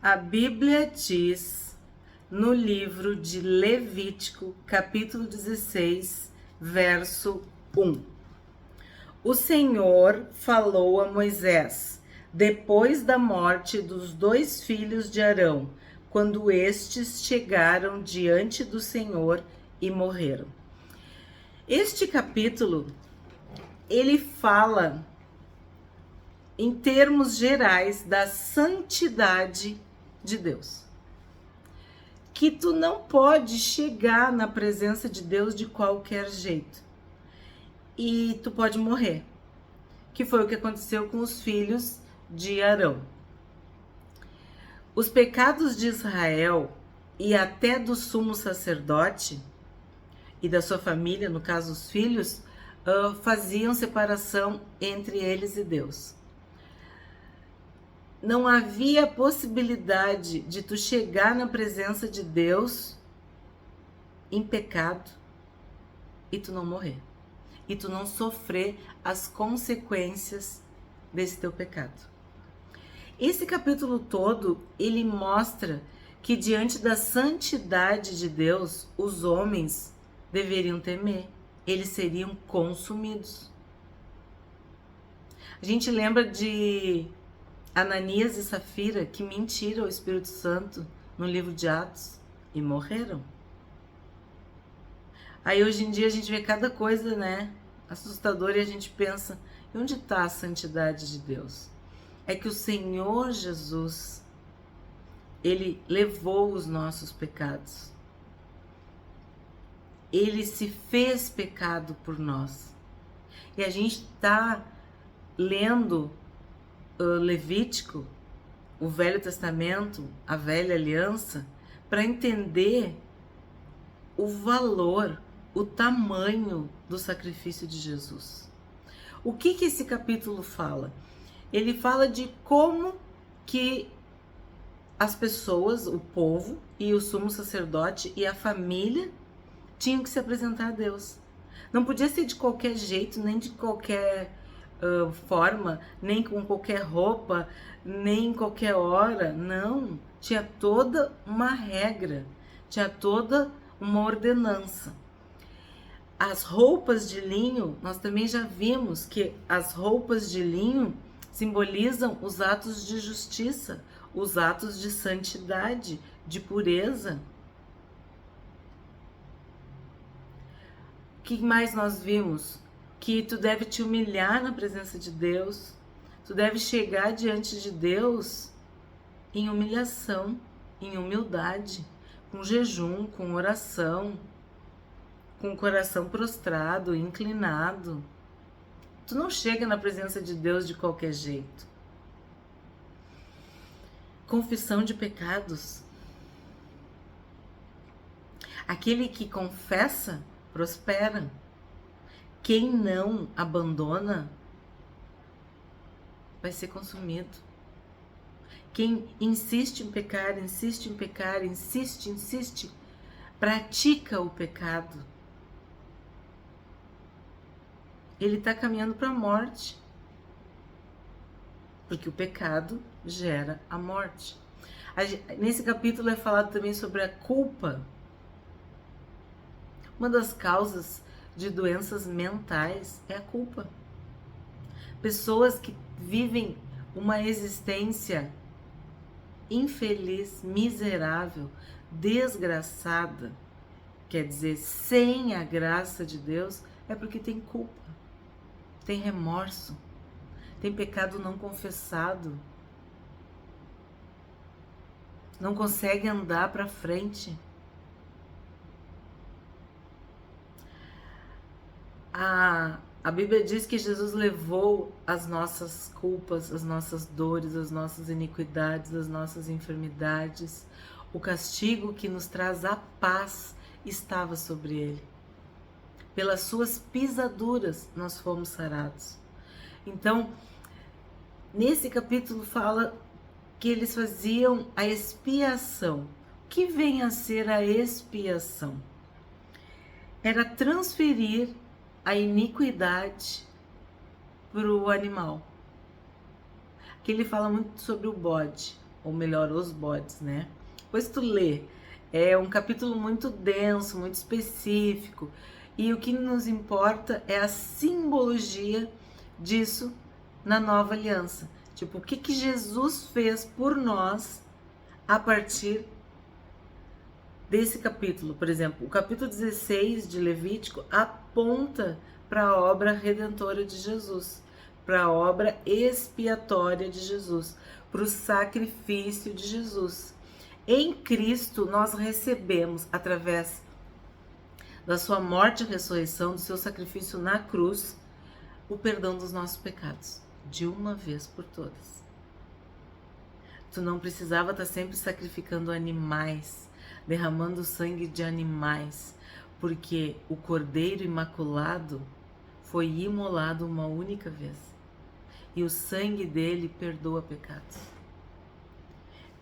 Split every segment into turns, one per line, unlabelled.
A Bíblia diz no livro de Levítico, capítulo 16, verso 1. O Senhor falou a Moisés, depois da morte dos 2 filhos de Arão, quando estes chegaram diante do Senhor e morreram. Este capítulo, ele fala em termos gerais da santidade de Deus. Que tu não pode chegar na presença de Deus de qualquer jeito. E tu pode morrer. Que foi o que aconteceu com os filhos de Arão. Os pecados de Israel e até do sumo sacerdote e da sua família, no caso os filhos, faziam separação entre eles e Deus. Não havia possibilidade de tu chegar na presença de Deus em pecado e tu não morrer. E tu não sofrer as consequências desse teu pecado. Esse capítulo todo, ele mostra que diante da santidade de Deus, os homens deveriam temer. Eles seriam consumidos. A gente lembra de Ananias e Safira, que mentiram ao Espírito Santo no livro de Atos e morreram. Aí hoje em dia a gente vê cada coisa, né, assustadora, e a gente pensa, e onde está a santidade de Deus? É que o Senhor Jesus, ele levou os nossos pecados. Ele se fez pecado por nós. E a gente está lendo Levítico, o Velho Testamento, a Velha Aliança, para entender o valor, o tamanho do sacrifício de Jesus. O que esse capítulo fala? Ele fala de como que as pessoas, o povo e o sumo sacerdote e a família tinham que se apresentar a Deus. Não podia ser de qualquer jeito, nem de qualquer forma, nem com qualquer roupa, nem em qualquer hora. Não, tinha toda uma regra, tinha toda uma ordenança. As roupas de linho, nós também já vimos que as roupas de linho simbolizam os atos de justiça, os atos de santidade, de pureza. O que mais nós vimos? Que tu deve te humilhar na presença de Deus, tu deve chegar diante de Deus em humilhação, em humildade, com jejum, com oração, com o coração prostrado, inclinado. Tu não chega na presença de Deus de qualquer jeito. Confissão de pecados. Aquele que confessa, prospera. Quem não abandona vai ser consumido. Quem insiste em pecar, insiste, pratica o pecado, ele está caminhando para a morte. Porque o pecado gera a morte. Nesse capítulo é falado também sobre a culpa. Uma das causas de doenças mentais é a culpa. Pessoas que vivem uma existência infeliz, miserável, desgraçada, quer dizer, sem a graça de Deus, é porque tem culpa, tem remorso, tem pecado não confessado, não consegue andar para frente. A Bíblia diz que Jesus levou as nossas culpas, as nossas dores, as nossas iniquidades, as nossas enfermidades. O castigo que nos traz a paz estava sobre ele. Pelas suas pisaduras nós fomos sarados. Então, nesse capítulo fala que eles faziam a expiação. O que vem a ser a expiação? Era transferir a iniquidade para o animal. Aqui ele fala muito sobre o bode. ou melhor, os bodes, né? Depois tu lê, é um capítulo muito denso, muito específico, e o que nos importa é a simbologia disso na nova aliança. Tipo, o que que Jesus fez por nós a partir desse capítulo. Por exemplo, o capítulo 16 de Levítico aponta para a obra redentora de Jesus, para a obra expiatória de Jesus, para o sacrifício de Jesus. Em Cristo nós recebemos, através da sua morte e ressurreição, do seu sacrifício na cruz, o perdão dos nossos pecados, de uma vez por todas. Tu não precisava estar sempre sacrificando animais, derramando sangue de animais, porque o Cordeiro Imaculado foi imolado uma única vez. E o sangue dele perdoa pecados.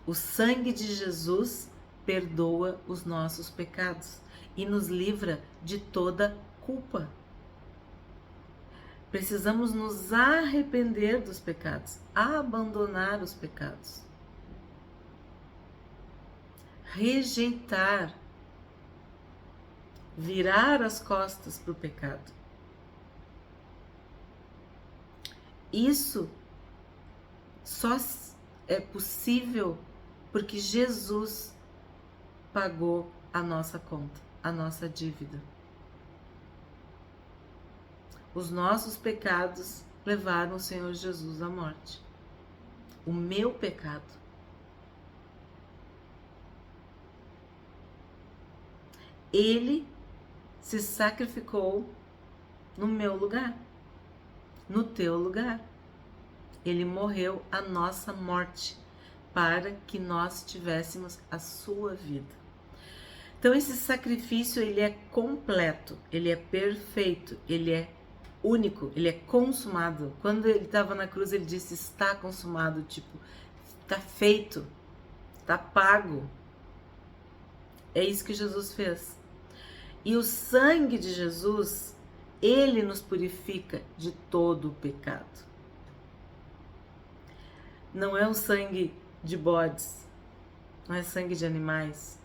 O sangue de Jesus perdoa os nossos pecados e nos livra de toda culpa. Precisamos nos arrepender dos pecados, abandonar os pecados. Rejeitar, virar as costas para o pecado. Isso só é possível porque Jesus pagou a nossa conta, a nossa dívida. Os nossos pecados levaram o Senhor Jesus à morte. O meu pecado. Ele se sacrificou no meu lugar, no teu lugar. Ele morreu a nossa morte para que nós tivéssemos a sua vida. Então esse sacrifício, ele é completo, ele é perfeito, ele é único, ele é consumado. Quando ele estava na cruz, ele disse: está consumado, tipo, está feito, está pago. É isso que Jesus fez. E o sangue de Jesus, ele nos purifica de todo o pecado. Não é o sangue de bodes, não é sangue de animais,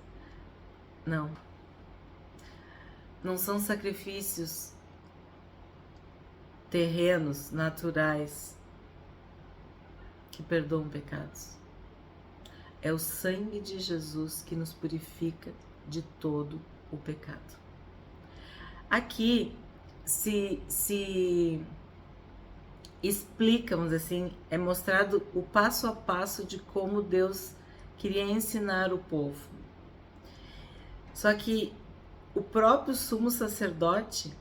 não. Não são sacrifícios terrenos, naturais, que perdoam pecados. É o sangue de Jesus que nos purifica de todo o pecado. Aqui se explica, vamos dizer assim, é mostrado o passo a passo de como Deus queria ensinar o povo. Só que o próprio sumo sacerdote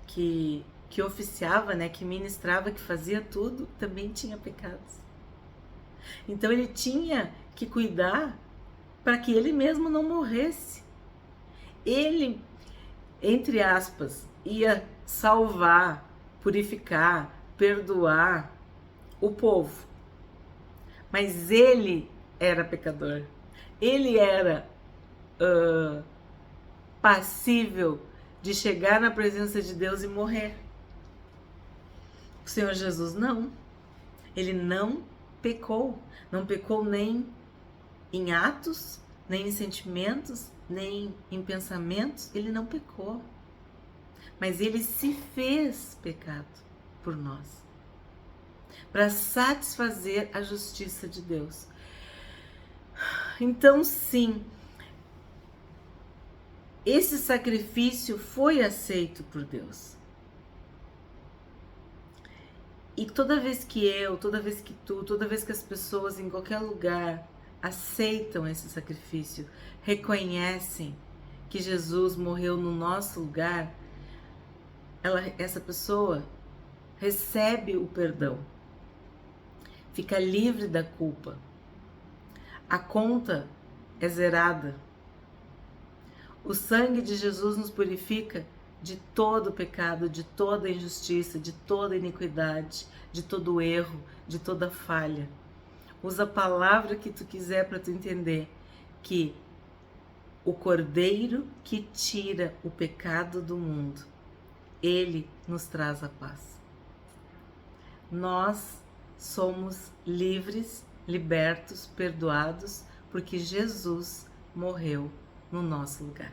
que oficiava, né, que ministrava, que fazia tudo, também tinha pecados. Então ele tinha que cuidar para que ele mesmo não morresse. Ele, entre aspas, ia salvar, purificar, perdoar o povo. Mas ele era pecador. Ele era passível de chegar na presença de Deus e morrer. O Senhor Jesus não. Ele não pecou. Não pecou nem em atos, nem em sentimentos, nem em pensamentos. Ele não pecou. Mas ele se fez pecado por nós, para satisfazer a justiça de Deus. Então, sim, esse sacrifício foi aceito por Deus. E toda vez que eu, toda vez que tu, toda vez que as pessoas em qualquer lugar aceitam esse sacrifício, reconhecem que Jesus morreu no nosso lugar, essa pessoa recebe o perdão, fica livre da culpa, a conta é zerada. O sangue de Jesus nos purifica de todo pecado, de toda injustiça, de toda iniquidade, de todo erro, de toda falha. Usa a palavra que tu quiser para tu entender que o Cordeiro que tira o pecado do mundo, ele nos traz a paz. Nós somos livres, libertos, perdoados, porque Jesus morreu no nosso lugar.